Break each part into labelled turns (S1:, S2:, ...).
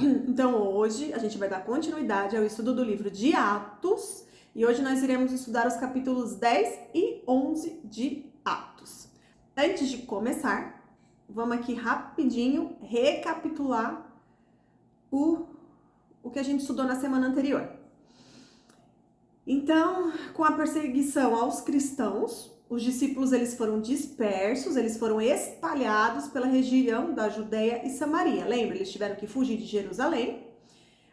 S1: Então hoje a gente vai dar continuidade ao estudo do livro de Atos e hoje nós iremos estudar os capítulos 10 e 11 de Atos. Antes de começar, vamos aqui rapidinho recapitular o que a gente estudou na semana anterior. Então, com a perseguição aos cristãos, os discípulos eles foram dispersos, eles foram espalhados pela região da Judéia e Samaria. Lembra? Eles tiveram que fugir de Jerusalém.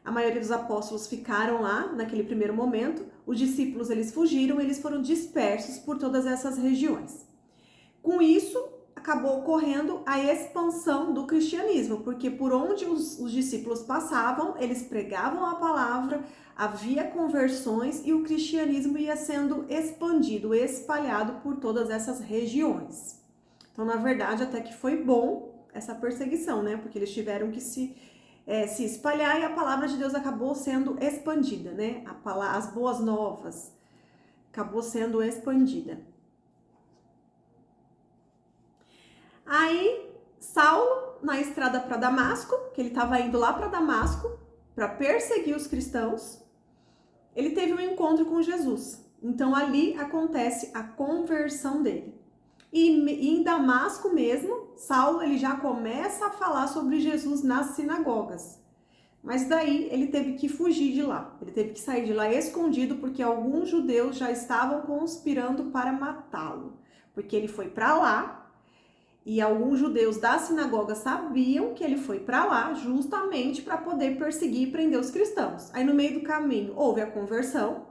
S1: A maioria dos apóstolos ficaram lá naquele primeiro momento. Os discípulos eles fugiram, eles foram dispersos por todas essas regiões. Com isso, acabou ocorrendo a expansão do cristianismo, porque por onde os discípulos passavam, eles pregavam a palavra, havia conversões e o cristianismo ia sendo expandido, espalhado por todas essas regiões. Então, na verdade, até que foi bom essa perseguição, né? Porque eles tiveram que se espalhar e a palavra de Deus acabou sendo expandida, né? As boas novas acabou sendo expandida. Aí, Saulo, na estrada para Damasco, que ele estava indo lá para Damasco para perseguir os cristãos, ele teve um encontro com Jesus. Então, ali acontece a conversão dele. E em Damasco mesmo, Saulo ele já começa a falar sobre Jesus nas sinagogas. Mas daí ele teve que fugir de lá. Ele teve que sair de lá escondido porque alguns judeus já estavam conspirando para matá-lo. Porque ele foi para lá. E alguns judeus da sinagoga sabiam que ele foi para lá justamente para poder perseguir e prender os cristãos. Aí no meio do caminho houve a conversão,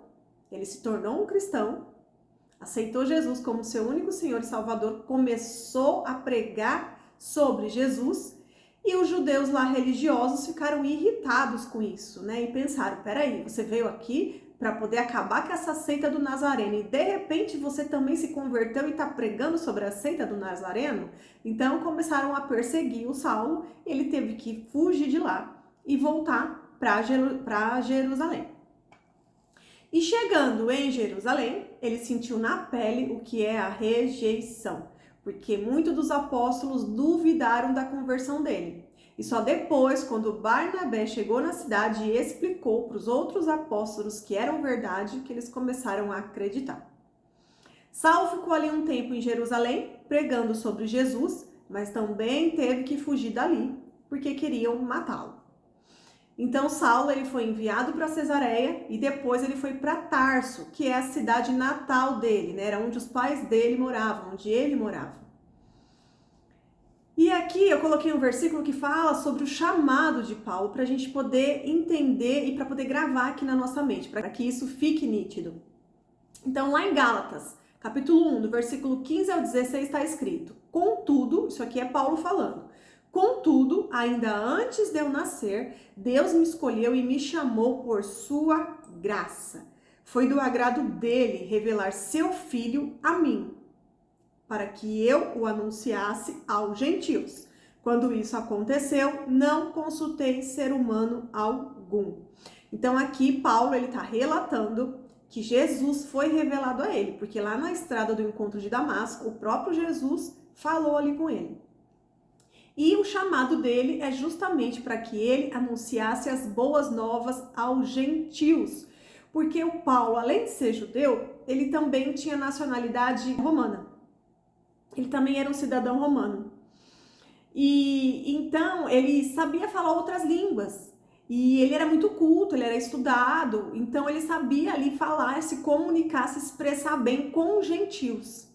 S1: ele se tornou um cristão, aceitou Jesus como seu único Senhor e Salvador, começou a pregar sobre Jesus e os judeus lá religiosos ficaram irritados com isso, né? E pensaram, peraí, você veio aqui para poder acabar com essa seita do Nazareno e de repente você também se converteu e está pregando sobre a seita do Nazareno? Então começaram a perseguir o Saulo, ele teve que fugir de lá e voltar para Jerusalém. E chegando em Jerusalém, ele sentiu na pele o que é a rejeição, porque muitos dos apóstolos duvidaram da conversão dele. E só depois, quando Barnabé chegou na cidade e explicou para os outros apóstolos que eram verdade, que eles começaram a acreditar. Saulo ficou ali um tempo em Jerusalém, pregando sobre Jesus, mas também teve que fugir dali, porque queriam matá-lo. Então Saulo ele foi enviado para Cesareia e depois ele foi para Tarso, que é a cidade natal dele, né? Era onde os pais dele moravam, onde ele morava. E aqui eu coloquei um versículo que fala sobre o chamado de Paulo para a gente poder entender e para poder gravar aqui na nossa mente, para que isso fique nítido. Então lá em Gálatas, capítulo 1, do versículo 15 ao 16 está escrito: contudo, isso aqui é Paulo falando, contudo, ainda antes de eu nascer, Deus me escolheu e me chamou por sua graça. Foi do agrado dele revelar seu filho a mim, para que eu o anunciasse aos gentios. Quando isso aconteceu, não consultei ser humano algum. Então aqui Paulo ele está relatando que Jesus foi revelado a ele, porque lá na estrada do encontro de Damasco, o próprio Jesus falou ali com ele. E o chamado dele é justamente para que ele anunciasse as boas novas aos gentios, porque o Paulo, além de ser judeu, ele também tinha nacionalidade romana. Ele também era um cidadão romano. E então ele sabia falar outras línguas. E ele era muito culto, ele era estudado. Então ele sabia ali falar, se comunicar, se expressar bem com os gentios.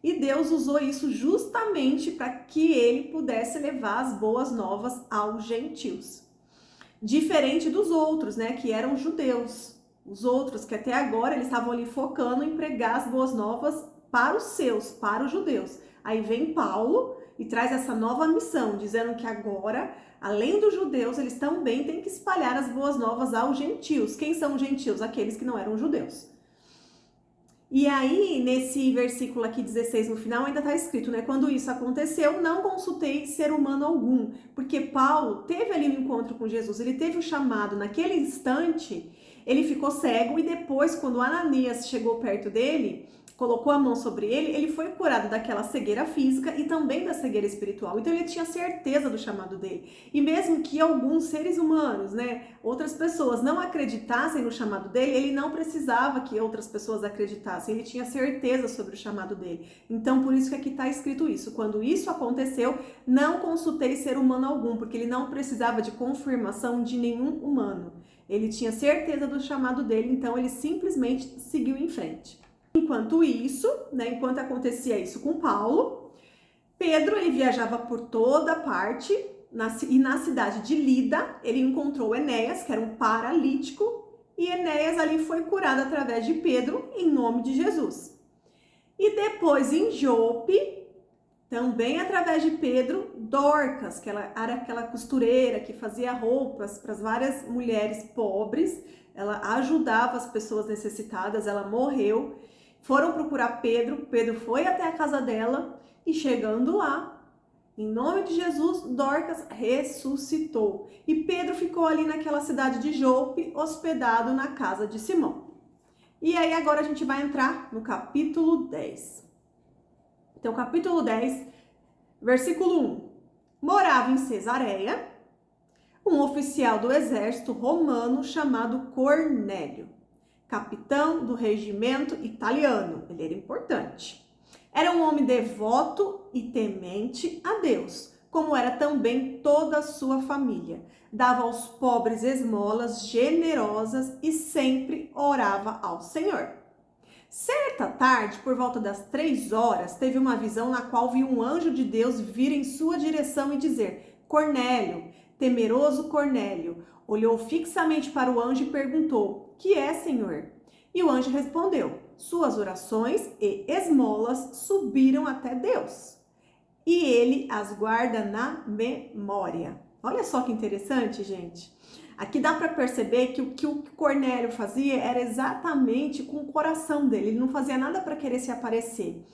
S1: E Deus usou isso justamente para que ele pudesse levar as boas novas aos gentios. Diferente dos outros, né, que eram judeus. Os outros que até agora eles estavam ali focando em pregar as boas novas para os seus, para os judeus. Aí vem Paulo e traz essa nova missão, dizendo que agora, além dos judeus, eles também têm que espalhar as boas novas aos gentios. Quem são os gentios? Aqueles que não eram judeus. E aí, nesse versículo aqui 16 no final, ainda está escrito, né? Quando isso aconteceu, não consultei ser humano algum. Porque Paulo teve ali um encontro com Jesus, ele teve o chamado naquele instante, ele ficou cego e depois, quando Ananias chegou perto dele, colocou a mão sobre ele, ele foi curado daquela cegueira física e também da cegueira espiritual. Então ele tinha certeza do chamado dele. E mesmo que alguns seres humanos, né, outras pessoas não acreditassem no chamado dele, ele não precisava que outras pessoas acreditassem. Ele tinha certeza sobre o chamado dele. Então por isso que aqui está escrito isso. Quando isso aconteceu, não consultei ser humano algum, porque ele não precisava de confirmação de nenhum humano. Ele tinha certeza do chamado dele, então ele simplesmente seguiu em frente. Enquanto isso, né, enquanto acontecia isso com Paulo, Pedro ele viajava por toda parte e na cidade de Lida ele encontrou Enéas, que era um paralítico, e Enéas ali foi curado através de Pedro em nome de Jesus. E depois em Jope, também através de Pedro, Dorcas, que ela era aquela costureira que fazia roupas para as várias mulheres pobres, ela ajudava as pessoas necessitadas, ela morreu. Foram procurar Pedro, Pedro foi até a casa dela e chegando lá, em nome de Jesus, Dorcas ressuscitou. E Pedro ficou ali naquela cidade de Jope, hospedado na casa de Simão. E aí agora a gente vai entrar no capítulo 10. Então, capítulo 10, versículo 1. Morava em Cesareia um oficial do exército romano chamado Cornélio, capitão do regimento italiano. Ele era importante. Era um homem devoto e temente a Deus, como era também toda a sua família. Dava aos pobres esmolas generosas e sempre orava ao Senhor. Certa tarde, por volta das 3 horas, teve uma visão na qual viu um anjo de Deus vir em sua direção e dizer: Cornélio, temeroso Cornélio. Olhou fixamente para o anjo e perguntou: que é, Senhor? E o anjo respondeu: suas orações e esmolas subiram até Deus, e ele as guarda na memória. Olha só que interessante, gente. Aqui dá para perceber que o que o Cornélio fazia era exatamente com o coração dele. Ele não fazia nada para querer se aparecer.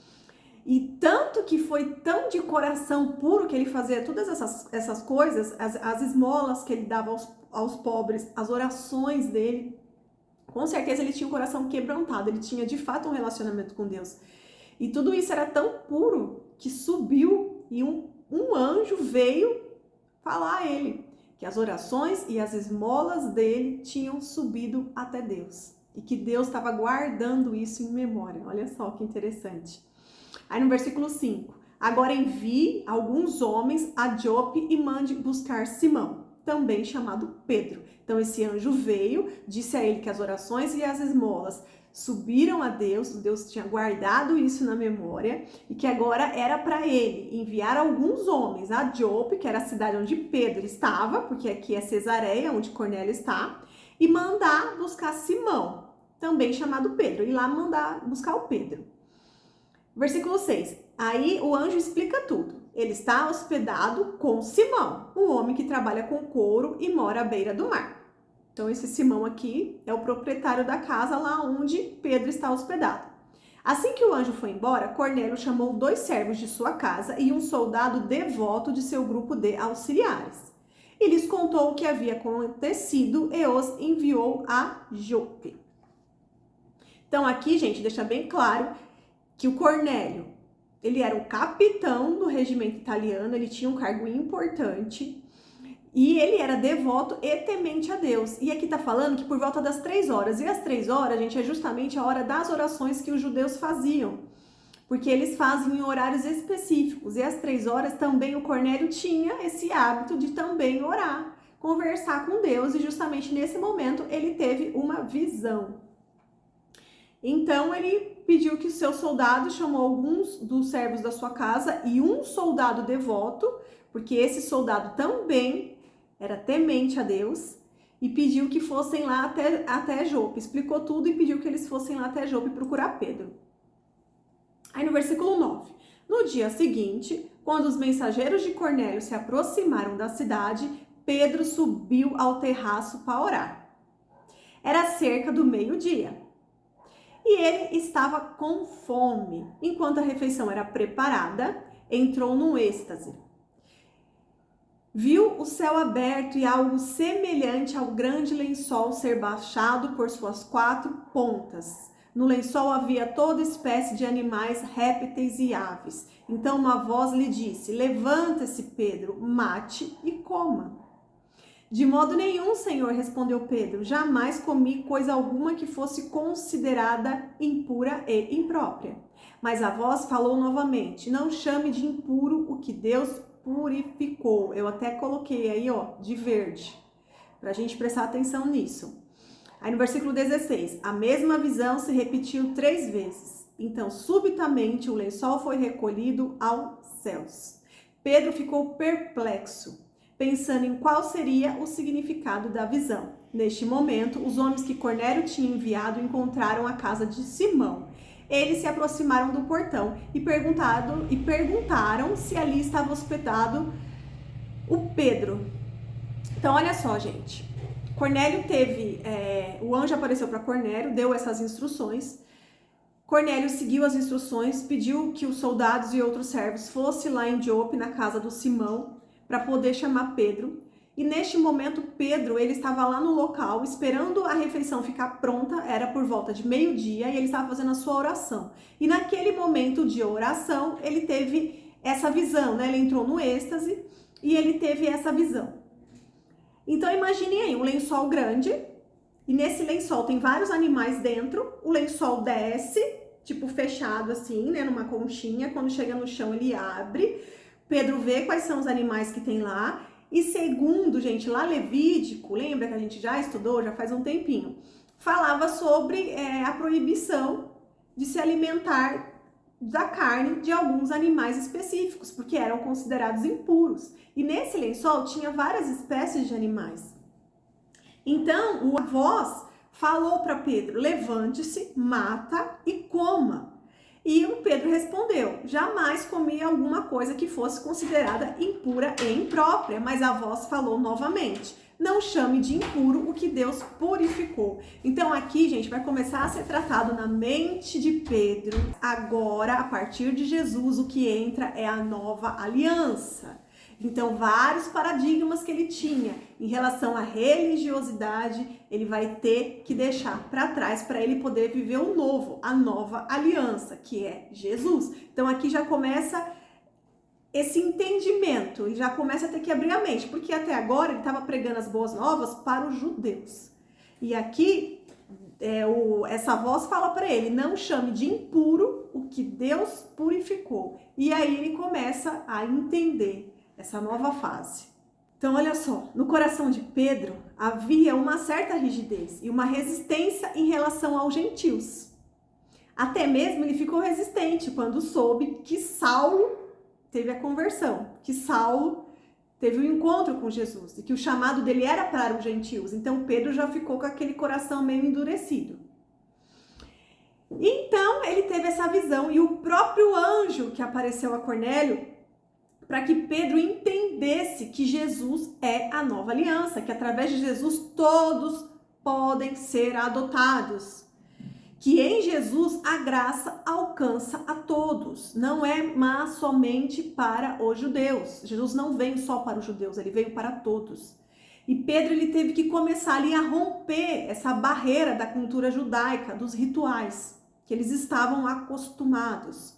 S1: E tanto que foi tão de coração puro que ele fazia todas essas coisas, as esmolas que ele dava aos pobres, as orações dele. Com certeza ele tinha um coração quebrantado, ele tinha de fato um relacionamento com Deus. E tudo isso era tão puro que subiu e um anjo veio falar a ele que as orações e as esmolas dele tinham subido até Deus. E que Deus estava guardando isso em memória. Olha só que interessante. Aí no versículo 5. Agora envie alguns homens a Jope e mande buscar Simão, também chamado Pedro. Então esse anjo veio, disse a ele que as orações e as esmolas subiram a Deus, Deus tinha guardado isso na memória e que agora era para ele enviar alguns homens a Jope, que era a cidade onde Pedro estava, porque aqui é Cesareia, onde Cornélio está, e mandar buscar Simão, também chamado Pedro, e lá mandar buscar o Pedro. Versículo 6. Aí o anjo explica tudo. Ele está hospedado com Simão, um homem que trabalha com couro e mora à beira do mar. Então esse Simão aqui é o proprietário da casa lá onde Pedro está hospedado. Assim que o anjo foi embora, Cornélio chamou 2 servos de sua casa e um soldado devoto de seu grupo de auxiliares. E lhes contou o que havia acontecido e os enviou a Jope. Então aqui, gente, deixa bem claro que o Cornélio, ele era o capitão do regimento italiano, ele tinha um cargo importante e ele era devoto e temente a Deus. E aqui tá falando que por volta das 3 horas, e as 3 horas, gente, é justamente a hora das orações que os judeus faziam, porque eles fazem em horários específicos, e às 3 horas também o Cornélio tinha esse hábito de também orar, conversar com Deus, e justamente nesse momento ele teve uma visão. Então ele pediu que o seu soldado chamou alguns dos servos da sua casa e um soldado devoto, porque esse soldado também era temente a Deus, e pediu que fossem lá até Jope. Explicou tudo e pediu que eles fossem lá até Jope procurar Pedro. Aí no versículo 9. No dia seguinte, quando os mensageiros de Cornélio se aproximaram da cidade, Pedro subiu ao terraço para orar. Era cerca do meio-dia. E ele estava com fome. Enquanto a refeição era preparada, entrou num êxtase. Viu o céu aberto e algo semelhante ao grande lençol ser baixado por suas 4 pontas. No lençol havia toda espécie de animais, répteis e aves. Então uma voz lhe disse: Levanta-se, Pedro, mate e coma. De modo nenhum, Senhor, respondeu Pedro, jamais comi coisa alguma que fosse considerada impura e imprópria. Mas a voz falou novamente: Não chame de impuro o que Deus purificou. Eu até coloquei aí, ó, de verde, para a gente prestar atenção nisso. Aí no versículo 16, a mesma visão se repetiu 3 vezes. Então, subitamente, o lençol foi recolhido aos céus. Pedro ficou perplexo, pensando em qual seria o significado da visão. Neste momento, os homens que Cornélio tinha enviado encontraram a casa de Simão. Eles se aproximaram do portão e perguntaram se ali estava hospedado o Pedro. Então, olha só, gente. Cornélio o anjo apareceu para Cornélio, deu essas instruções. Cornélio seguiu as instruções, pediu que os soldados e outros servos fossem lá em Jope, na casa do Simão, para poder chamar Pedro. E neste momento, Pedro, ele estava lá no local, esperando a refeição ficar pronta, era por volta de meio-dia, e ele estava fazendo a sua oração. E naquele momento de oração, ele teve essa visão, né? Ele entrou no êxtase e ele teve essa visão. Então, imaginem aí, um lençol grande, e nesse lençol tem vários animais dentro, o lençol desce, tipo fechado assim, né, numa conchinha, quando chega no chão ele abre, Pedro vê quais são os animais que tem lá, e segundo, gente, lá Levítico, lembra que a gente já estudou, já faz um tempinho, falava sobre a proibição de se alimentar da carne de alguns animais específicos, porque eram considerados impuros. E nesse lençol tinha várias espécies de animais. Então, a voz falou para Pedro: levante-se, mata e coma. E o Pedro respondeu: jamais comi alguma coisa que fosse considerada impura e imprópria. Mas a voz falou novamente: não chame de impuro o que Deus purificou. Então aqui, gente, vai começar a ser tratado na mente de Pedro. Agora, a partir de Jesus, o que entra é a nova aliança. Então, vários paradigmas que ele tinha em relação à religiosidade, ele vai ter que deixar para trás para ele poder viver o novo, a nova aliança, que é Jesus. Então, aqui já começa esse entendimento, ele já começa a ter que abrir a mente, porque até agora ele estava pregando as boas novas para os judeus. E aqui, essa voz fala para ele: não chame de impuro o que Deus purificou. E aí ele começa a entender essa nova fase. Então, olha só, no coração de Pedro havia uma certa rigidez e uma resistência em relação aos gentios. Até mesmo ele ficou resistente quando soube que Saulo teve a conversão, que Saulo teve um encontro com Jesus e que o chamado dele era para os gentios. Então, Pedro já ficou com aquele coração meio endurecido. Então, ele teve essa visão e o próprio anjo que apareceu a Cornélio para que Pedro entendesse que Jesus é a nova aliança, que através de Jesus todos podem ser adotados. Que em Jesus a graça alcança a todos, não é mas somente para os judeus. Jesus não veio só para os judeus, ele veio para todos. E Pedro ele teve que começar ali a romper essa barreira da cultura judaica, dos rituais, que eles estavam acostumados.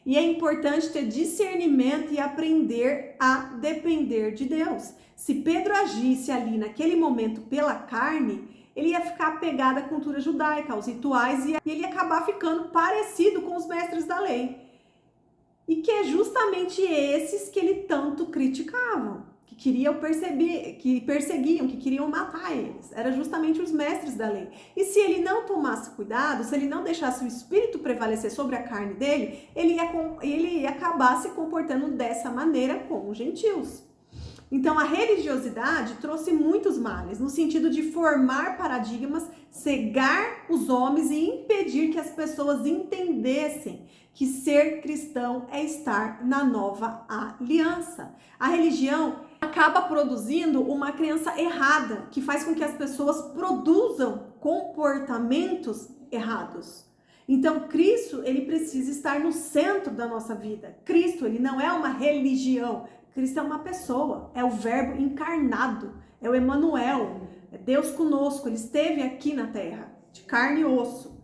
S1: E é importante ter discernimento e aprender a depender de Deus. Se Pedro agisse ali naquele momento pela carne, ele ia ficar apegado à cultura judaica, aos rituais, e ele ia acabar ficando parecido com os mestres da lei. E que é justamente esses que ele tanto criticavam, que perseguiam, que queriam matar eles. Era justamente os mestres da lei. E se ele não tomasse cuidado, se ele não deixasse o espírito prevalecer sobre a carne dele, ele ia acabar se comportando dessa maneira com os gentios. Então, a religiosidade trouxe muitos males, no sentido de formar paradigmas, cegar os homens e impedir que as pessoas entendessem que ser cristão é estar na nova aliança. A religião acaba produzindo uma crença errada, que faz com que as pessoas produzam comportamentos errados. Então, Cristo, ele precisa estar no centro da nossa vida. Cristo, ele não é uma religião. Cristo é uma pessoa, é o Verbo encarnado, é o Emanuel, é Deus conosco, ele esteve aqui na terra, de carne e osso.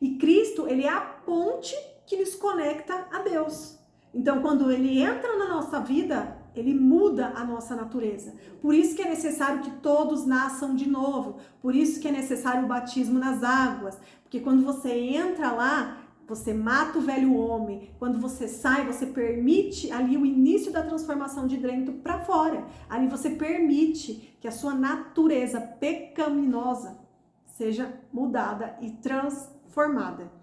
S1: E Cristo, ele é a ponte que nos conecta a Deus. Então, quando ele entra na nossa vida, ele muda a nossa natureza. Por isso que é necessário que todos nasçam de novo. Por isso que é necessário o batismo nas águas. Porque quando você entra lá, você mata o velho homem. Quando você sai, você permite ali o início da transformação de dentro para fora. Ali você permite que a sua natureza pecaminosa seja mudada e transformada.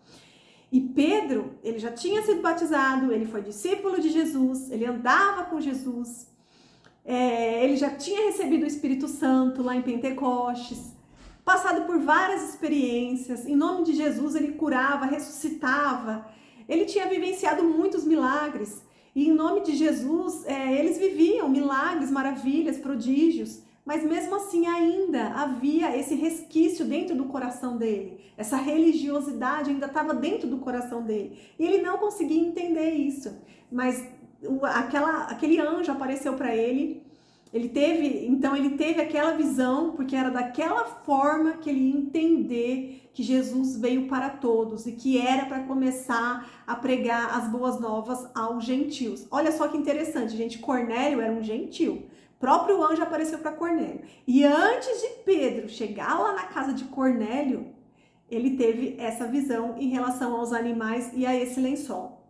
S1: E Pedro, ele já tinha sido batizado, ele foi discípulo de Jesus, ele andava com Jesus, ele já tinha recebido o Espírito Santo lá em Pentecostes, passado por várias experiências, em nome de Jesus ele curava, ressuscitava, ele tinha vivenciado muitos milagres, e em nome de Jesus eles viviam milagres, maravilhas, prodígios, mas mesmo assim ainda havia esse resquício dentro do coração dele. Essa religiosidade ainda estava dentro do coração dele. E ele não conseguia entender isso. Mas aquele anjo apareceu para ele. Ele teve aquela visão, porque era daquela forma que ele ia entender que Jesus veio para todos e que era para começar a pregar as boas novas aos gentios. Olha só que interessante, gente. Cornélio era um gentil. O próprio anjo apareceu para Cornélio. E antes de Pedro chegar lá na casa de Cornélio, ele teve essa visão em relação aos animais e a esse lençol.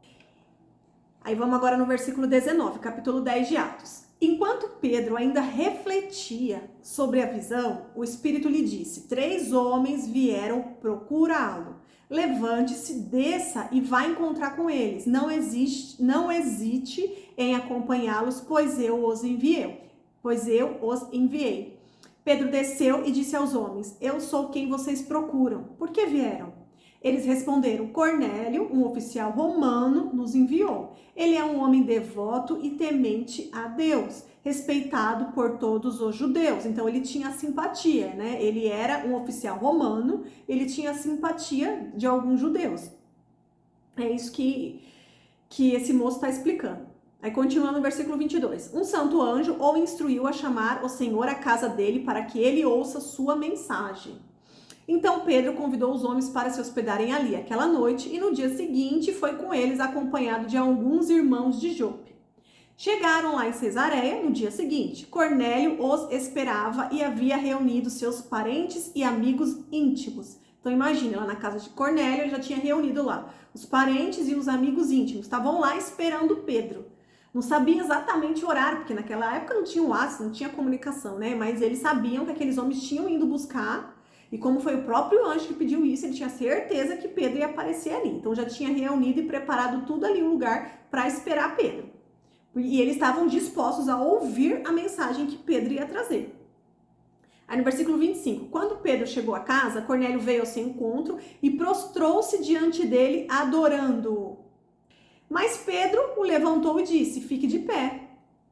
S1: Aí vamos agora no versículo 19, capítulo 10 de Atos. Enquanto Pedro ainda refletia sobre a visão, o Espírito lhe disse: 3 homens vieram procurá-lo. Levante-se, desça e vá encontrar com eles. Não hesite em acompanhá-los, pois eu os enviei. Pedro desceu e disse aos homens: eu sou quem vocês procuram. Por que vieram? Eles responderam: Cornélio, um oficial romano, nos enviou. Ele é um homem devoto e temente a Deus, respeitado por todos os judeus. Então ele tinha simpatia, né? Ele era um oficial romano, ele tinha simpatia de alguns judeus. É isso que esse moço está explicando. Aí continua no versículo 22. Um santo anjo o instruiu a chamar o Senhor à casa dele para que ele ouça sua mensagem. Então Pedro convidou os homens para se hospedarem ali aquela noite e no dia seguinte foi com eles acompanhado de alguns irmãos de Jope. Chegaram lá em Cesareia no dia seguinte. Cornélio os esperava e havia reunido seus parentes e amigos íntimos. Então imagine, lá na casa de Cornélio ele já tinha reunido lá os parentes e os amigos íntimos. Estavam lá esperando Pedro. Não sabia exatamente o horário, porque naquela época não tinha WhatsApp, não tinha comunicação, né? Mas eles sabiam que aqueles homens tinham ido buscar. E como foi o próprio anjo que pediu isso, ele tinha certeza que Pedro ia aparecer ali. Então já tinha reunido e preparado tudo ali, um lugar para esperar Pedro. E eles estavam dispostos a ouvir a mensagem que Pedro ia trazer. Aí no versículo 25, quando Pedro chegou à casa, Cornélio veio ao seu encontro e prostrou-se diante dele, adorando-o. Mas Pedro o levantou e disse: fique de pé.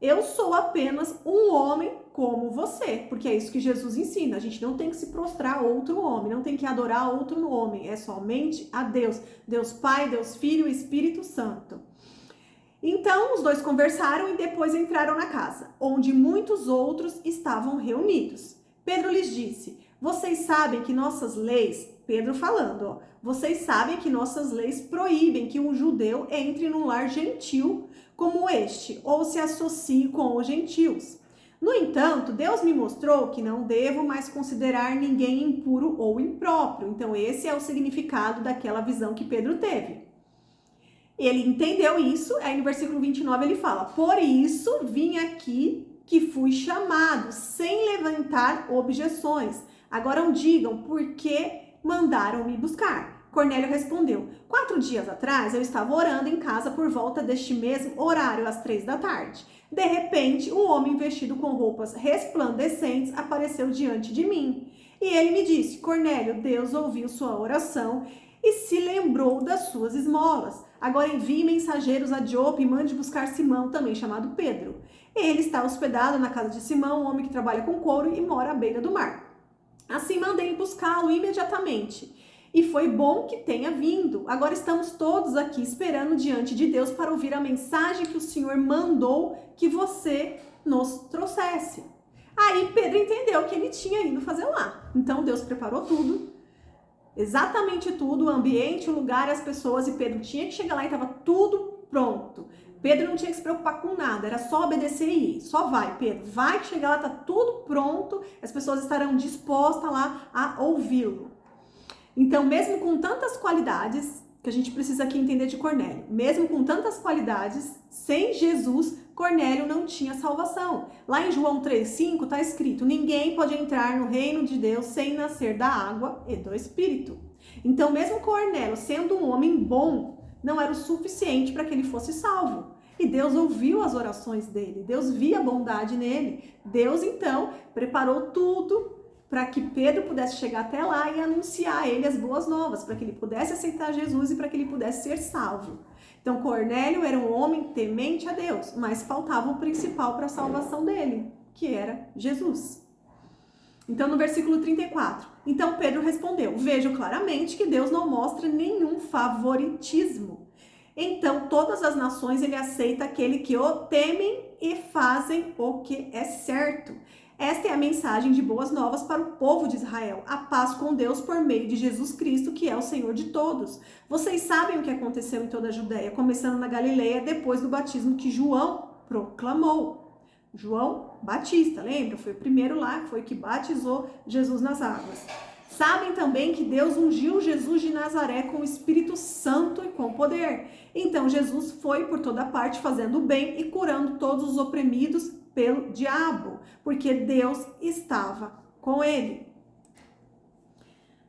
S1: Eu sou apenas um homem como você, porque é isso que Jesus ensina. A gente não tem que se prostrar a outro homem, não tem que adorar outro homem, é somente a Deus. Deus Pai, Deus Filho e Espírito Santo. Então os dois conversaram e depois entraram na casa, onde muitos outros estavam reunidos. Pedro lhes disse: vocês sabem que nossas leis, Pedro falando, vocês sabem que nossas leis proíbem que um judeu entre num lar gentil como este, ou se associe com os gentios. No entanto, Deus me mostrou que não devo mais considerar ninguém impuro ou impróprio. Então esse é o significado daquela visão que Pedro teve. Ele entendeu isso, aí no versículo 29 ele fala: por isso vim aqui que fui chamado, sem levantar objeções. Agora digam, por que mandaram me buscar? Cornélio respondeu: 4 dias atrás eu estava orando em casa por volta deste mesmo horário, às 3 da tarde. De repente, um homem vestido com roupas resplandecentes apareceu diante de mim. E ele me disse: Cornélio, Deus ouviu sua oração e se lembrou das suas esmolas. Agora envie mensageiros a Jope e mande buscar Simão, também chamado Pedro. Ele está hospedado na casa de Simão, um homem que trabalha com couro e mora à beira do mar. Assim mandei buscá-lo imediatamente. E foi bom que tenha vindo. Agora estamos todos aqui esperando diante de Deus para ouvir a mensagem que o Senhor mandou que você nos trouxesse. Aí Pedro entendeu que ele tinha ido fazer lá. Então Deus preparou tudo, exatamente tudo, o ambiente, o lugar, as pessoas, e Pedro tinha que chegar lá e estava tudo pronto. Pedro não tinha que se preocupar com nada, era só obedecer e ir. Só vai, Pedro, vai que chegar lá, tá tudo pronto, as pessoas estarão dispostas lá a ouvi-lo. Então, mesmo com tantas qualidades, que a gente precisa aqui entender de Cornélio, mesmo com tantas qualidades, sem Jesus, Cornélio não tinha salvação. Lá em João 3,5 está escrito: ninguém pode entrar no reino de Deus sem nascer da água e do Espírito. Então, mesmo Cornélio, sendo um homem bom, não era o suficiente para que ele fosse salvo. E Deus ouviu as orações dele, Deus via a bondade nele. Deus, então, preparou tudo para que Pedro pudesse chegar até lá e anunciar a ele as boas novas, para que ele pudesse aceitar Jesus e para que ele pudesse ser salvo. Então, Cornélio era um homem temente a Deus, mas faltava o principal para a salvação dele, que era Jesus. Então, no versículo 34, então Pedro respondeu: vejo claramente que Deus não mostra nenhum favoritismo. Então, todas as nações ele aceita aquele que o temem e fazem o que é certo. Esta é a mensagem de boas novas para o povo de Israel, a paz com Deus por meio de Jesus Cristo, que é o Senhor de todos. Vocês sabem o que aconteceu em toda a Judéia, começando na Galileia, depois do batismo que João proclamou. João Batista, lembra? Foi o primeiro lá, foi o que batizou Jesus nas águas. Sabem também que Deus ungiu Jesus de Nazaré com o Espírito Santo e com poder. Então Jesus foi por toda parte fazendo o bem e curando todos os oprimidos pelo diabo, porque Deus estava com ele.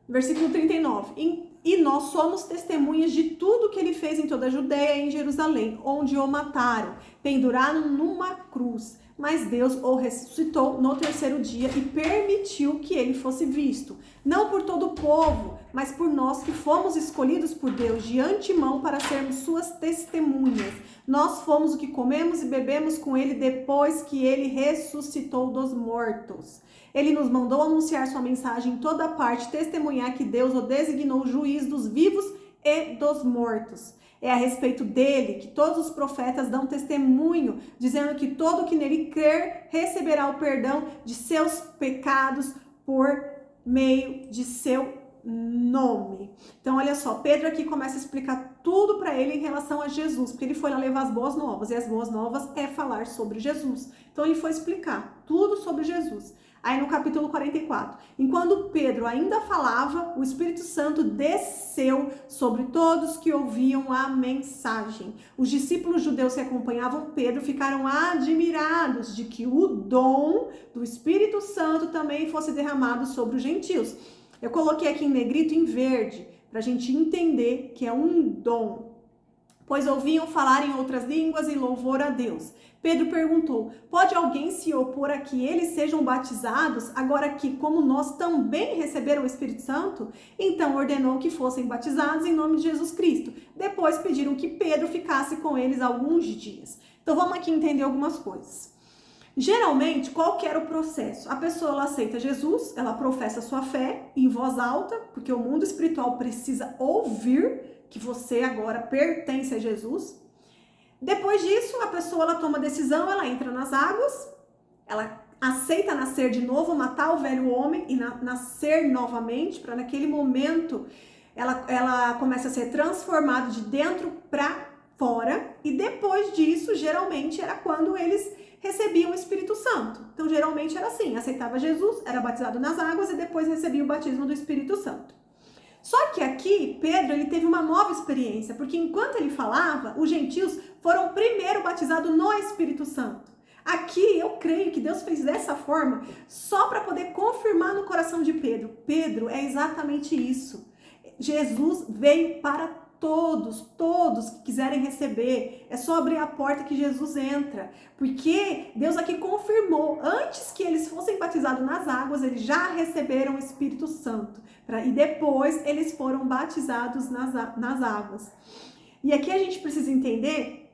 S1: Versículo 39. E nós somos testemunhas de tudo que ele fez em toda a Judéia e em Jerusalém, onde o mataram, penduraram numa cruz. Mas Deus o ressuscitou no terceiro dia e permitiu que ele fosse visto, não por todo o povo, mas por nós que fomos escolhidos por Deus de antemão para sermos suas testemunhas. Nós fomos o que comemos e bebemos com ele depois que ele ressuscitou dos mortos. Ele nos mandou anunciar sua mensagem em toda parte, testemunhar que Deus o designou juiz dos vivos e dos mortos. É a respeito dele que todos os profetas dão testemunho, dizendo que todo que nele crer receberá o perdão de seus pecados por meio de seu nome. Então, olha só, Pedro aqui começa a explicar tudo para ele em relação a Jesus, porque ele foi lá levar as boas novas, e as boas novas é falar sobre Jesus. Então, ele foi explicar tudo sobre Jesus. Aí no capítulo 44, enquanto Pedro ainda falava, o Espírito Santo desceu sobre todos que ouviam a mensagem. Os discípulos judeus que acompanhavam Pedro ficaram admirados de que o dom do Espírito Santo também fosse derramado sobre os gentios. Eu coloquei aqui em negrito e em verde, para a gente entender que é um dom. Pois ouviam falar em outras línguas e louvor a Deus. Pedro perguntou: pode alguém se opor a que eles sejam batizados, agora que, como nós, também receberam o Espírito Santo? Então ordenou que fossem batizados em nome de Jesus Cristo. Depois pediram que Pedro ficasse com eles alguns dias. Então vamos aqui entender algumas coisas. Geralmente, qual que era o processo? A pessoa ela aceita Jesus, ela professa sua fé em voz alta, porque o mundo espiritual precisa ouvir que você agora pertence a Jesus. Depois disso, a pessoa ela toma decisão, ela entra nas águas, ela aceita nascer de novo, matar o velho homem e nascer novamente, para naquele momento ela começa a ser transformada de dentro para fora. E depois disso, geralmente era quando eles recebiam o Espírito Santo. Então, geralmente era assim, aceitava Jesus, era batizado nas águas e depois recebia o batismo do Espírito Santo. Só que aqui, Pedro, ele teve uma nova experiência, porque enquanto ele falava, os gentios foram primeiro batizados no Espírito Santo. Aqui, eu creio que Deus fez dessa forma, só para poder confirmar no coração de Pedro. Pedro, é exatamente isso. Jesus veio para todos que quiserem receber. É só abrir a porta que Jesus entra. Porque Deus aqui confirmou, antes que eles fossem batizados nas águas, eles já receberam o Espírito Santo. E depois eles foram batizados nas águas. E aqui a gente precisa entender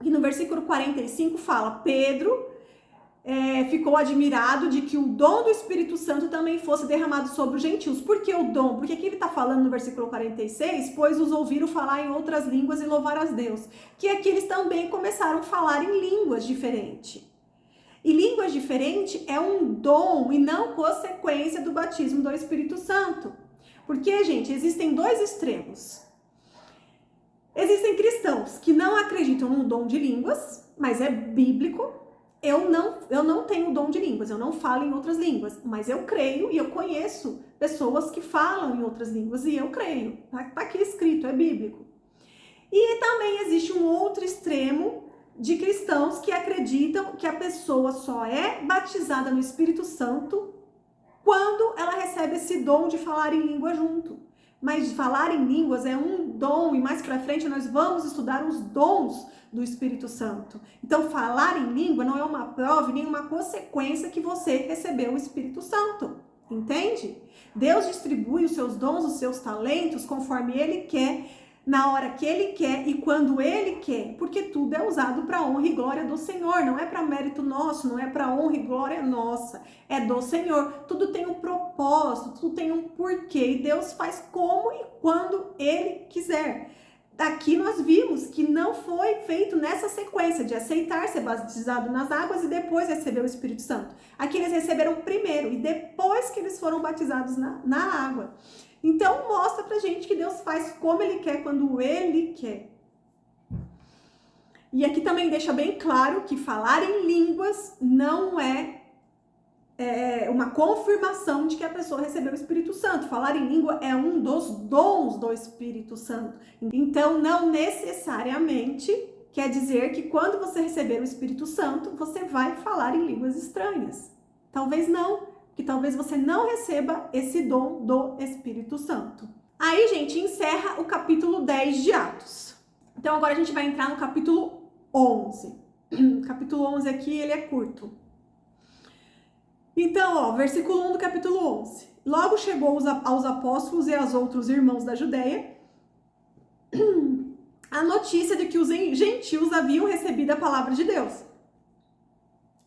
S1: que no versículo 45 fala: Pedro ficou admirado de que o dom do Espírito Santo também fosse derramado sobre os gentios. Por que o dom? Porque aqui ele está falando no versículo 46, pois os ouviram falar em outras línguas e louvar a Deus. Que aqui eles também começaram a falar em línguas diferentes. E línguas diferentes é um dom e não consequência do batismo do Espírito Santo. Porque, gente, existem dois extremos. Existem cristãos que não acreditam no dom de línguas, mas é bíblico. Eu não tenho o dom de línguas, eu não falo em outras línguas, mas eu creio e eu conheço pessoas que falam em outras línguas e eu creio. Tá aqui escrito, é bíblico. E também existe um outro extremo de cristãos que acreditam que a pessoa só é batizada no Espírito Santo quando ela recebe esse dom de falar em língua junto. Mas falar em línguas é um dom, e mais pra frente nós vamos estudar os dons do Espírito Santo. Então, falar em língua não é uma prova nem uma consequência que você recebeu o Espírito Santo, entende? Deus distribui os seus dons, os seus talentos, conforme Ele quer, na hora que Ele quer e quando Ele quer, porque tudo é usado para honra e glória do Senhor, não é para mérito nosso, não é para honra e glória nossa, é do Senhor. Tudo tem um propósito, tudo tem um porquê e Deus faz como e quando Ele quiser. Aqui nós vimos que não foi feito nessa sequência de aceitar ser batizado nas águas e depois receber o Espírito Santo. Aqui eles receberam primeiro e depois que eles foram batizados na água. Então mostra pra gente que Deus faz como Ele quer, quando Ele quer. E aqui também deixa bem claro que falar em línguas não é uma confirmação de que a pessoa recebeu o Espírito Santo. Falar em língua é um dos dons do Espírito Santo. Então, não necessariamente quer dizer que quando você receber o Espírito Santo, você vai falar em línguas estranhas. Talvez não, que talvez você não receba esse dom do Espírito Santo. Aí, gente, encerra o capítulo 10 de Atos. Então, agora a gente vai entrar no capítulo 11. O capítulo 11 aqui, ele é curto. Então, versículo 1 do capítulo 11. Logo chegou aos apóstolos e aos outros irmãos da Judeia a notícia de que os gentios haviam recebido a palavra de Deus.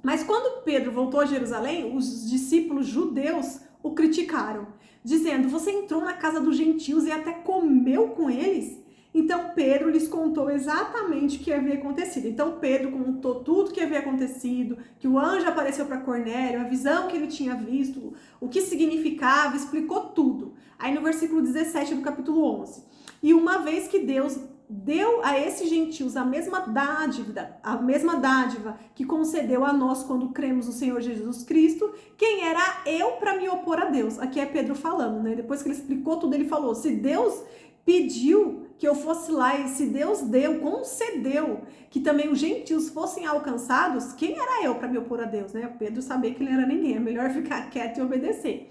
S1: Mas quando Pedro voltou a Jerusalém, os discípulos judeus o criticaram, dizendo: você entrou na casa dos gentios e até comeu com eles? Então Pedro lhes contou exatamente o que havia acontecido. Então Pedro contou tudo o que havia acontecido, que o anjo apareceu para Cornélio, a visão que ele tinha visto, o que significava, explicou tudo. Aí no versículo 17 do capítulo 11. E uma vez que Deus deu a esses gentios a mesma dádiva que concedeu a nós quando cremos no Senhor Jesus Cristo, quem era eu para me opor a Deus? Aqui é Pedro falando, né? Depois que ele explicou tudo, ele falou: se Deus pediu que eu fosse lá e se Deus concedeu que também os gentios fossem alcançados, quem era eu para me opor a Deus, né? Pedro sabia que ele não era ninguém, é melhor ficar quieto e obedecer.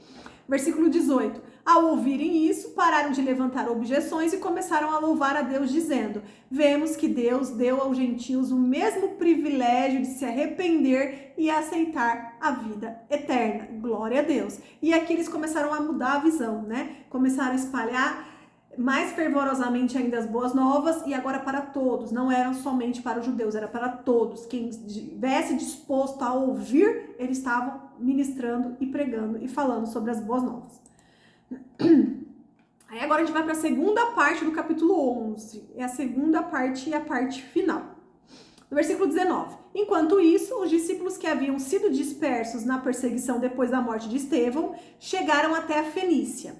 S1: Versículo 18. Ao ouvirem isso, pararam de levantar objeções e começaram a louvar a Deus, dizendo: vemos que Deus deu aos gentios o mesmo privilégio de se arrepender e aceitar a vida eterna. Glória a Deus. E aqui eles começaram a mudar a visão, né? Começaram a espalhar mais fervorosamente ainda as boas novas, e agora para todos, não eram somente para os judeus, era para todos. Quem estivesse disposto a ouvir, eles estavam ministrando e pregando e falando sobre as boas novas. Aí agora a gente vai para a segunda parte do capítulo 11, é a segunda parte e a parte final. No versículo 19. Enquanto isso, os discípulos que haviam sido dispersos na perseguição depois da morte de Estevão chegaram até a Fenícia,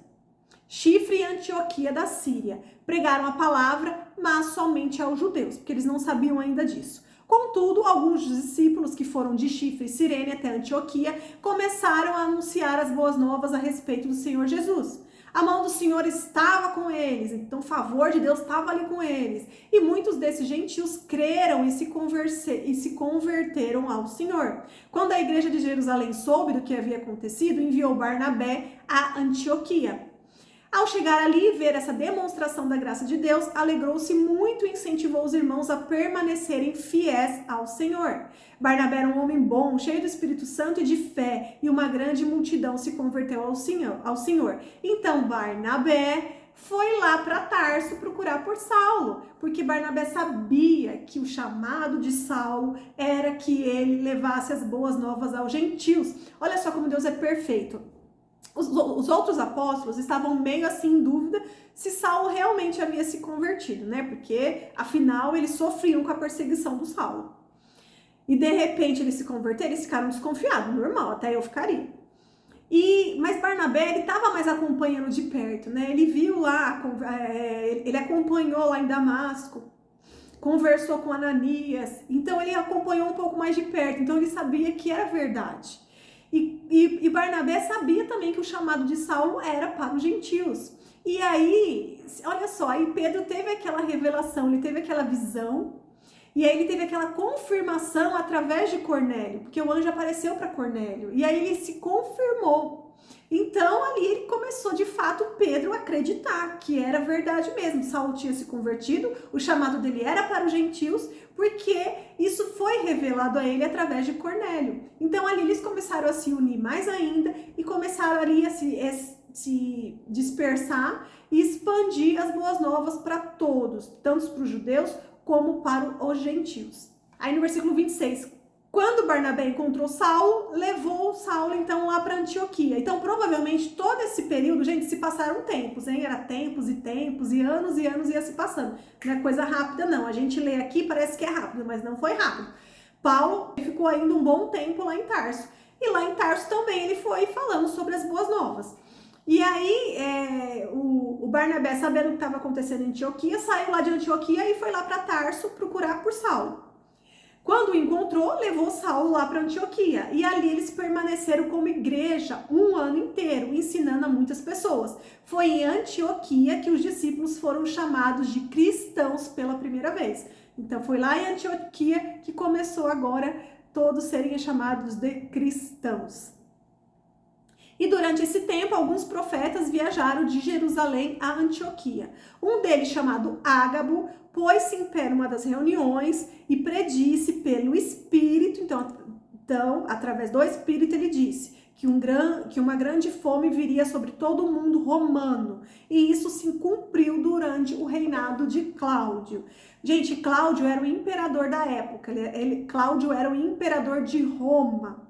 S1: Chifre e Antioquia da Síria. Pregaram a palavra, mas somente aos judeus, porque eles não sabiam ainda disso. Contudo, alguns discípulos que foram de Chifre e Cirene até Antioquia começaram a anunciar as boas novas a respeito do Senhor Jesus. A mão do Senhor estava com eles, então o favor de Deus estava ali com eles. E muitos desses gentios creram e se converteram ao Senhor. Quando a igreja de Jerusalém soube do que havia acontecido, enviou Barnabé a Antioquia. Ao chegar ali e ver essa demonstração da graça de Deus, alegrou-se muito e incentivou os irmãos a permanecerem fiéis ao Senhor. Barnabé era um homem bom, cheio do Espírito Santo e de fé, e uma grande multidão se converteu ao Senhor. Então Barnabé foi lá para Tarso procurar por Saulo, porque Barnabé sabia que o chamado de Saulo era que ele levasse as boas novas aos gentios. Olha só como Deus é perfeito. Os outros apóstolos estavam meio assim em dúvida se Saulo realmente havia se convertido, né? Porque, afinal, eles sofriam com a perseguição do Saulo. E, de repente, eles se converteram, eles ficaram desconfiados, normal, até eu ficaria. Mas Barnabé, ele estava mais acompanhando de perto, né? Ele viu lá, ele acompanhou lá em Damasco, conversou com Ananias, então ele acompanhou um pouco mais de perto, então ele sabia que era verdade. E Barnabé sabia também que o chamado de Saulo era para os gentios. E aí, olha só, aí Pedro teve aquela revelação, ele teve aquela visão, e aí ele teve aquela confirmação através de Cornélio, porque o anjo apareceu para Cornélio, e aí ele se confirmou. Então ali ele começou de fato Pedro a acreditar que era verdade mesmo, Saulo tinha se convertido, o chamado dele era para os gentios, porque isso foi revelado a ele através de Cornélio. Então ali eles começaram a se unir mais ainda e começaram ali a se dispersar e expandir as boas novas para todos, tanto para os judeus como para os gentios. Aí no versículo 26, quando Barnabé encontrou Saulo, levou Saulo então lá para Antioquia. Então provavelmente todo esse período, gente, se passaram tempos, hein? Era tempos e tempos e anos ia se passando. Não é coisa rápida não, a gente lê aqui parece que é rápido, mas não foi rápido. Paulo ficou ainda um bom tempo lá em Tarso. E lá em Tarso também ele foi falando sobre as boas novas. E aí, o Barnabé, sabendo o que estava acontecendo em Antioquia, saiu lá de Antioquia e foi lá para Tarso procurar por Saulo. Quando o encontrou, levou Saulo lá para Antioquia. E ali eles permaneceram como igreja um ano inteiro, ensinando a muitas pessoas. Foi em Antioquia que os discípulos foram chamados de cristãos pela primeira vez. Então, foi lá em Antioquia que começou agora todos serem chamados de cristãos. E durante esse tempo, alguns profetas viajaram de Jerusalém a Antioquia. Um deles, chamado Ágabo, pôs-se em pé numa das reuniões e predisse pelo Espírito, então através do Espírito, ele disse que uma grande fome viria sobre todo o mundo romano. E isso se cumpriu durante o reinado de Cláudio. Gente, Cláudio era o imperador da época, Cláudio era o imperador de Roma.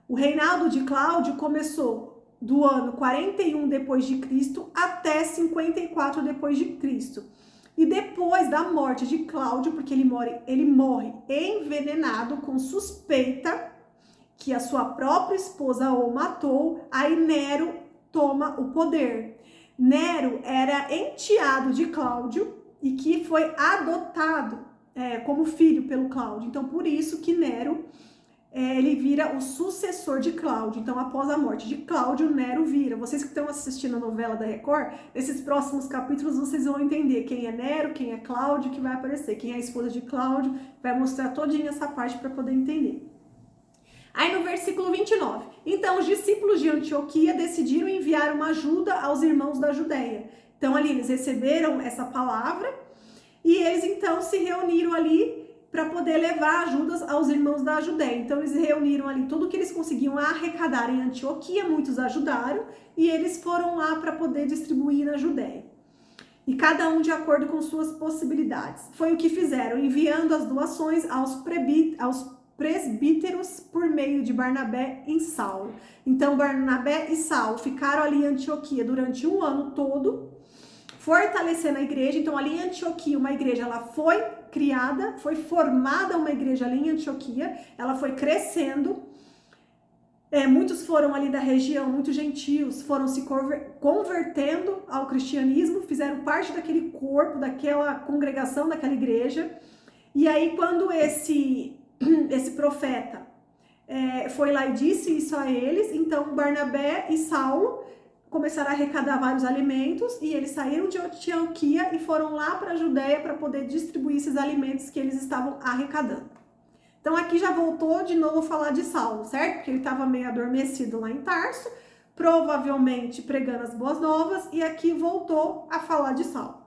S1: O reinado de Cláudio começou do ano 41 depois de Cristo até 54 depois de Cristo. E depois da morte de Cláudio, porque ele morre envenenado com suspeita que a sua própria esposa o matou, aí Nero toma o poder. Nero era enteado de Cláudio e que foi adotado como filho pelo Cláudio. Então, por isso que Nero ele vira o sucessor de Cláudio. Então, após a morte de Cláudio, Nero vira. Vocês que estão assistindo a novela da Record, nesses próximos capítulos vocês vão entender quem é Nero, quem é Cláudio, que vai aparecer. Quem é a esposa de Cláudio, vai mostrar todinha essa parte para poder entender. Aí no versículo 29, então os discípulos de Antioquia decidiram enviar uma ajuda aos irmãos da Judéia. Então ali eles receberam essa palavra e eles então se reuniram ali para poder levar ajudas aos irmãos da Judéia. Então eles reuniram ali tudo que eles conseguiam arrecadar em Antioquia, muitos ajudaram, e eles foram lá para poder distribuir na Judéia. E cada um de acordo com suas possibilidades. Foi o que fizeram, enviando as doações aos presbíteros por meio de Barnabé e Saulo. Então Barnabé e Saulo ficaram ali em Antioquia durante um ano todo, fortalecendo a igreja. Então ali em Antioquia, uma igreja ela foi criada, foi formada uma igreja ali em Antioquia, ela foi crescendo, muitos foram ali da região, muitos gentios foram se convertendo ao cristianismo, fizeram parte daquele corpo, daquela congregação, daquela igreja. E aí quando esse profeta foi lá e disse isso a eles, então Barnabé e Saulo começaram a arrecadar vários alimentos e eles saíram de Antioquia e foram lá para a Judéia para poder distribuir esses alimentos que eles estavam arrecadando. Então aqui já voltou de novo a falar de Saulo, certo? Porque ele estava meio adormecido lá em Tarso, provavelmente pregando as boas novas, e aqui voltou a falar de Saulo.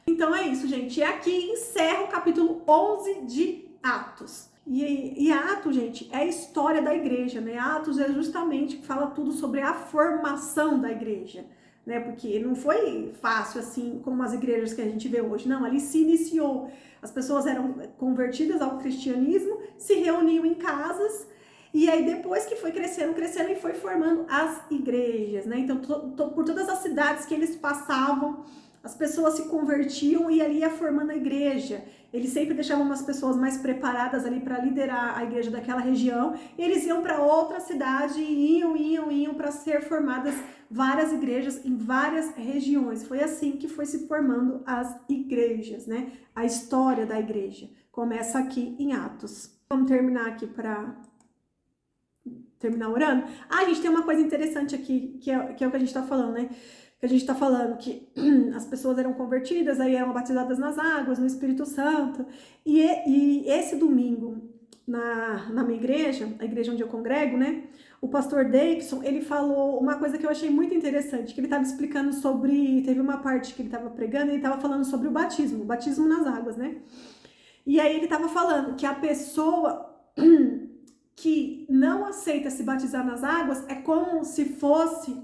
S1: Então é isso, gente. E aqui encerra o capítulo 11 de Atos. E Atos, gente, é a história da igreja, né? Atos é justamente que fala tudo sobre a formação da igreja. né? Porque não foi fácil assim como as igrejas que a gente vê hoje. Não, ali se iniciou. As pessoas eram convertidas ao cristianismo, se reuniam em casas, e aí depois que foi crescendo e foi formando as igrejas, né? Então, por todas as cidades que eles passavam, as pessoas se convertiam e ali ia formando a igreja. Eles sempre deixavam umas pessoas mais preparadas ali para liderar a igreja daquela região. E eles iam para outra cidade e iam para ser formadas várias igrejas em várias regiões. Foi assim que foi se formando as igrejas, né? A história da igreja começa aqui em Atos. Vamos terminar aqui para terminar orando? A gente tem uma coisa interessante aqui, que é o que a gente está falando, né? Que a gente está falando que as pessoas eram convertidas, aí eram batizadas nas águas, no Espírito Santo. E esse domingo, na minha igreja, a igreja onde eu congrego, né? O pastor Davidson, ele falou uma coisa que eu achei muito interessante, que ele estava explicando sobre, teve uma parte que ele estava pregando, e ele estava falando sobre o batismo nas águas, né? E aí ele estava falando que a pessoa que não aceita se batizar nas águas é como se fosse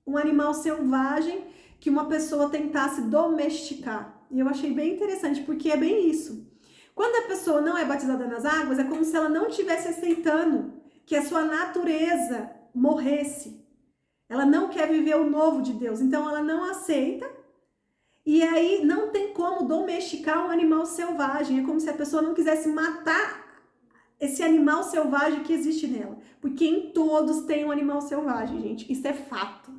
S1: um animal selvagem que uma pessoa tentasse domesticar. E eu achei bem interessante, porque é bem isso. Quando a pessoa não é batizada nas águas, é como se ela não estivesse aceitando que a sua natureza morresse. Ela não quer viver o novo de Deus, então ela não aceita. E aí não tem como domesticar um animal selvagem. É como se a pessoa não quisesse matar esse animal selvagem que existe nela. Porque em todos tem um animal selvagem, gente. Isso é fato.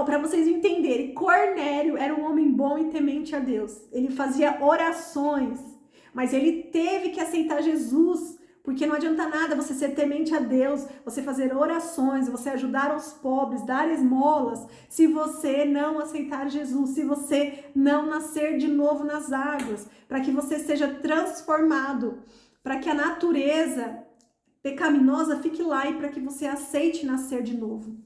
S1: Para vocês entenderem, Cornélio era um homem bom e temente a Deus. Ele fazia orações, mas ele teve que aceitar Jesus, porque não adianta nada você ser temente a Deus, você fazer orações, você ajudar os pobres, dar esmolas, se você não aceitar Jesus, se você não nascer de novo nas águas, para que você seja transformado, para que a natureza pecaminosa fique lá e para que você aceite nascer de novo.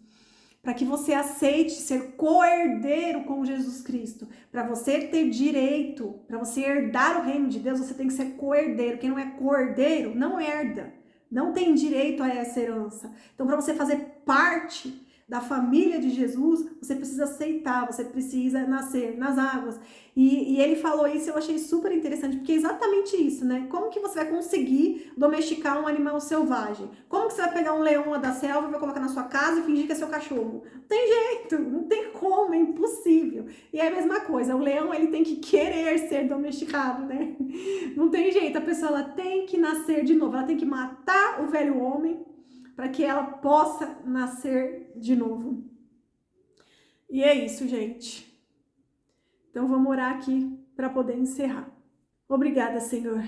S1: Para que você aceite ser co-herdeiro com Jesus Cristo. Para você ter direito, para você herdar o reino de Deus, você tem que ser co-herdeiro. Quem não é co-herdeiro, não herda. Não tem direito a essa herança. Então, para você fazer parte da família de Jesus, você precisa aceitar, você precisa nascer nas águas. E ele falou isso, eu achei super interessante, porque é exatamente isso, né? Como que você vai conseguir domesticar um animal selvagem? Como que você vai pegar um leão lá da selva e vai colocar na sua casa e fingir que é seu cachorro? Não tem jeito, não tem como, é impossível. E é a mesma coisa, o leão ele tem que querer ser domesticado, né? Não tem jeito, a pessoa ela tem que nascer de novo, ela tem que matar o velho homem para que ela possa nascer de novo. E é isso, gente. Então vamos orar aqui para poder encerrar. Obrigada, Senhor.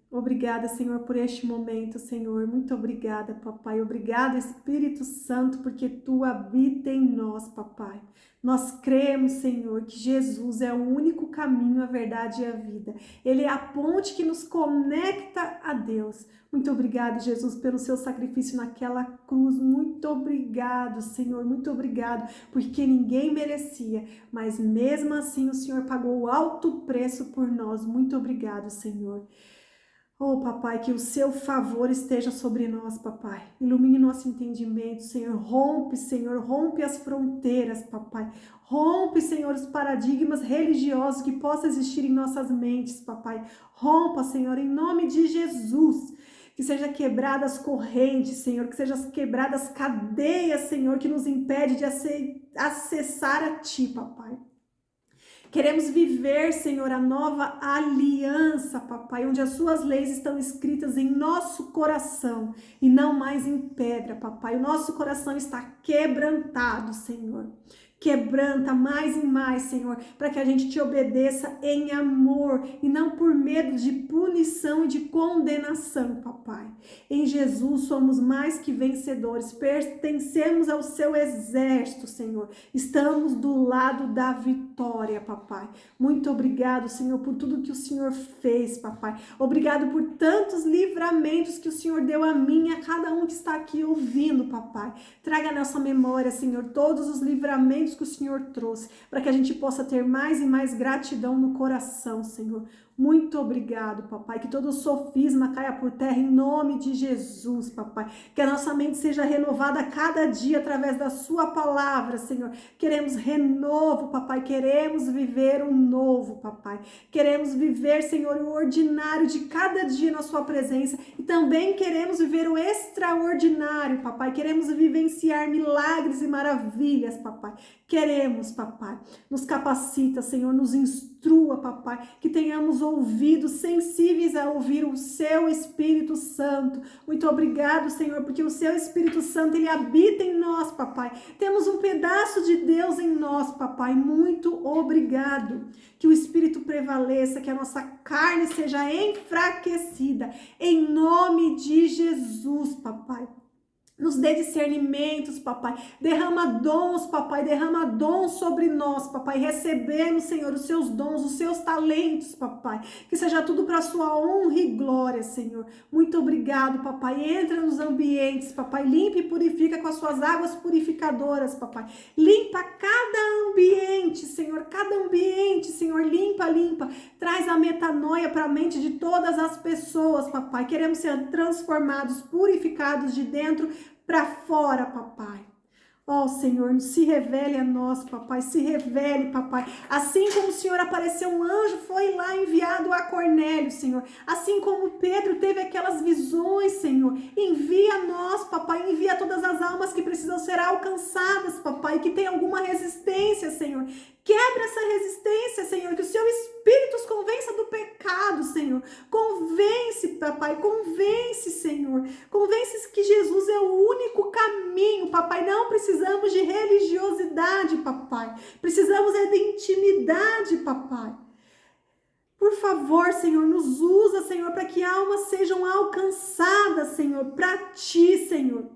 S1: Obrigada, Senhor, por este momento, Senhor. Muito obrigada, papai. Obrigada, Espírito Santo, porque tu habita em nós, papai. Nós cremos, Senhor, que Jesus é o único caminho, a verdade e a vida. Ele é a ponte que nos conecta a Deus. Muito obrigado, Jesus, pelo seu sacrifício naquela cruz. Muito obrigado, Senhor. Muito obrigado, porque ninguém merecia, mas mesmo assim o Senhor pagou alto preço por nós. Muito obrigado, Senhor. Oh, papai, que o seu favor esteja sobre nós, papai. Ilumine nosso entendimento, Senhor. Rompe as fronteiras, papai. Rompe, Senhor, os paradigmas religiosos que possam existir em nossas mentes, papai. Rompa, Senhor, em nome de Jesus. Que sejam quebradas correntes, Senhor, que sejam quebradas cadeias, Senhor, que nos impede de acessar a Ti, papai. Queremos viver, Senhor, a nova aliança, papai, onde as suas leis estão escritas em nosso coração e não mais em pedra, papai. O nosso coração está quebrantado, Senhor. Quebranta mais e mais, Senhor, para que a gente te obedeça em amor e não por medo de punição e de condenação, papai. Em Jesus somos mais que vencedores, pertencemos ao seu exército, Senhor. Estamos do lado da vitória, papai. Muito obrigado, Senhor, por tudo que o Senhor fez, papai. Obrigado por tantos livramentos que o Senhor deu a mim e a cada um que está aqui ouvindo, papai. Traga à nossa memória, Senhor, todos os livramentos que o Senhor trouxe, para que a gente possa ter mais e mais gratidão no coração, Senhor. Muito obrigado, papai, que todo sofisma caia por terra em nome de Jesus, papai, que a nossa mente seja renovada a cada dia através da sua palavra, Senhor. Queremos renovo, papai, queremos viver o novo, papai, queremos viver, Senhor, o ordinário de cada dia na sua presença e também queremos viver o extraordinário, papai, queremos vivenciar milagres e maravilhas, papai, queremos, papai, nos capacita, Senhor, nos instrua, papai, que tenhamos ouvidos sensíveis a ouvir o seu Espírito Santo. Muito obrigado, Senhor, porque o seu Espírito Santo, ele habita em nós, papai. Temos um pedaço de Deus em nós, papai. Muito obrigado. Que o Espírito prevaleça, que a nossa carne seja enfraquecida. Em nome de Jesus, papai. Nos dê discernimentos, papai. Derrama dons, papai. Derrama dons sobre nós, papai. Recebemos, Senhor, os seus dons, os seus talentos, papai. Que seja tudo para a sua honra e glória, Senhor. Muito obrigado, papai. Entra nos ambientes, papai. Limpa e purifica com as suas águas purificadoras, papai. Limpa cada ambiente, Senhor. Cada ambiente, Senhor. Limpa, limpa. Traz a metanoia para a mente de todas as pessoas, papai. Queremos ser transformados, purificados de dentro para fora, papai. Ó, Senhor, se revele a nós, papai, se revele, papai. Assim como o Senhor apareceu, um anjo foi lá enviado a Cornélio, Senhor. Assim como Pedro teve aquelas visões, Senhor. Envia a nós, papai, envia todas as almas que precisam ser alcançadas, papai, que tem alguma resistência, Senhor. Quebra essa resistência, Senhor, que o seu Espírito os convença do pecado, Senhor. Convence, papai, convence, Senhor. Convence que Jesus é o único caminho, papai. Não precisamos de religiosidade, papai. Precisamos de intimidade, papai. Por favor, Senhor, nos usa, Senhor, para que almas sejam alcançadas, Senhor, para ti, Senhor.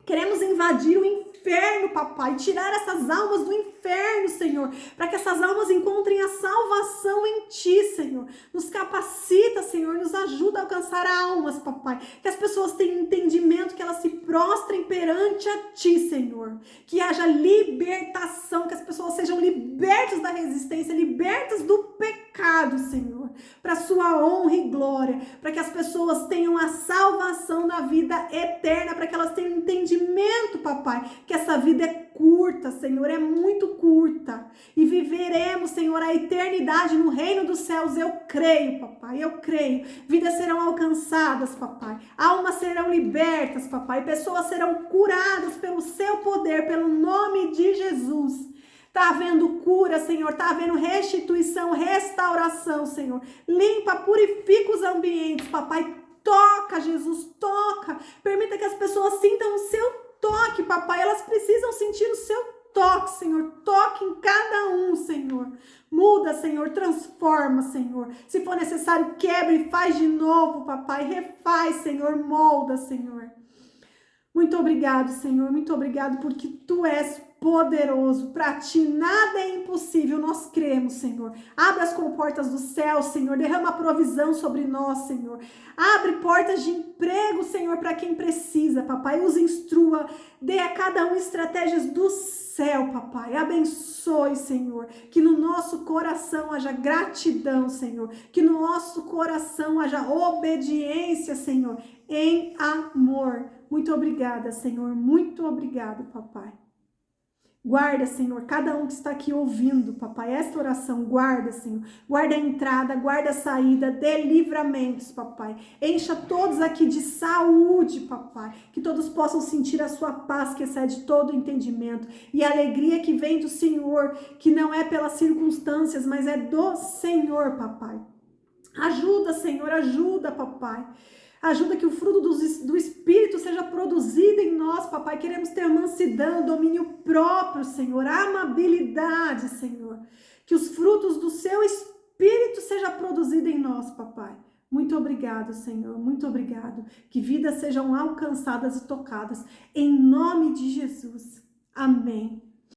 S1: Queremos invadir o inferno, papai, tirar essas almas do inferno, Senhor, para que essas almas encontrem a salvação em ti, Senhor. Nos capacita, Senhor, nos ajuda a alcançar almas, papai, que as pessoas tenham entendimento, que elas se prostrem perante a ti, Senhor, que haja libertação, que as pessoas sejam libertas da resistência, libertas do pecado, Senhor, para sua honra e glória, para que as pessoas tenham a salvação na vida eterna, para que elas tenham entendimento, papai, que essa vida é curta, Senhor, é muito curta, e viveremos, Senhor, a eternidade no reino dos céus. Eu creio, papai, eu creio. Vidas serão alcançadas, papai, almas serão libertas, papai, pessoas serão curadas pelo seu poder, pelo nome de Jesus. Tá havendo cura, Senhor, tá havendo restituição, restauração, Senhor. Limpa, purifica os ambientes, papai. Toca, Jesus, toca. Permita que as pessoas sintam o seu toque, papai. Elas precisam sentir o seu toque, Senhor. Toque em cada um, Senhor. Muda, Senhor. Transforma, Senhor. Se for necessário, quebra e faz de novo, papai. Refaz, Senhor. Molda, Senhor. Muito obrigado, Senhor. Muito obrigado porque tu és poderoso. Para ti nada é impossível. Nós cremos, Senhor. Abre as comportas do céu, Senhor. Derrama a provisão sobre nós, Senhor. Abre portas de emprego, Senhor, para quem precisa, papai. Os instrua. Dê a cada um estratégias do céu, papai. Abençoe, Senhor. Que no nosso coração haja gratidão, Senhor. Que no nosso coração haja obediência, Senhor. Em amor. Muito obrigada, Senhor. Muito obrigado, papai. Guarda, Senhor, cada um que está aqui ouvindo, papai, esta oração, guarda, Senhor. Guarda a entrada, guarda a saída, dê livramentos, papai. Encha todos aqui de saúde, papai. Que todos possam sentir a sua paz que excede todo entendimento. E a alegria que vem do Senhor, que não é pelas circunstâncias, mas é do Senhor, papai. Ajuda, Senhor, ajuda, papai. Ajuda que o fruto do Espírito seja produzido em nós, papai. Queremos ter mansidão, domínio próprio, Senhor, amabilidade, Senhor. Que os frutos do seu Espírito seja produzido em nós, papai. Muito obrigado, Senhor, muito obrigado. Que vidas sejam alcançadas e tocadas. Em nome de Jesus. Amém.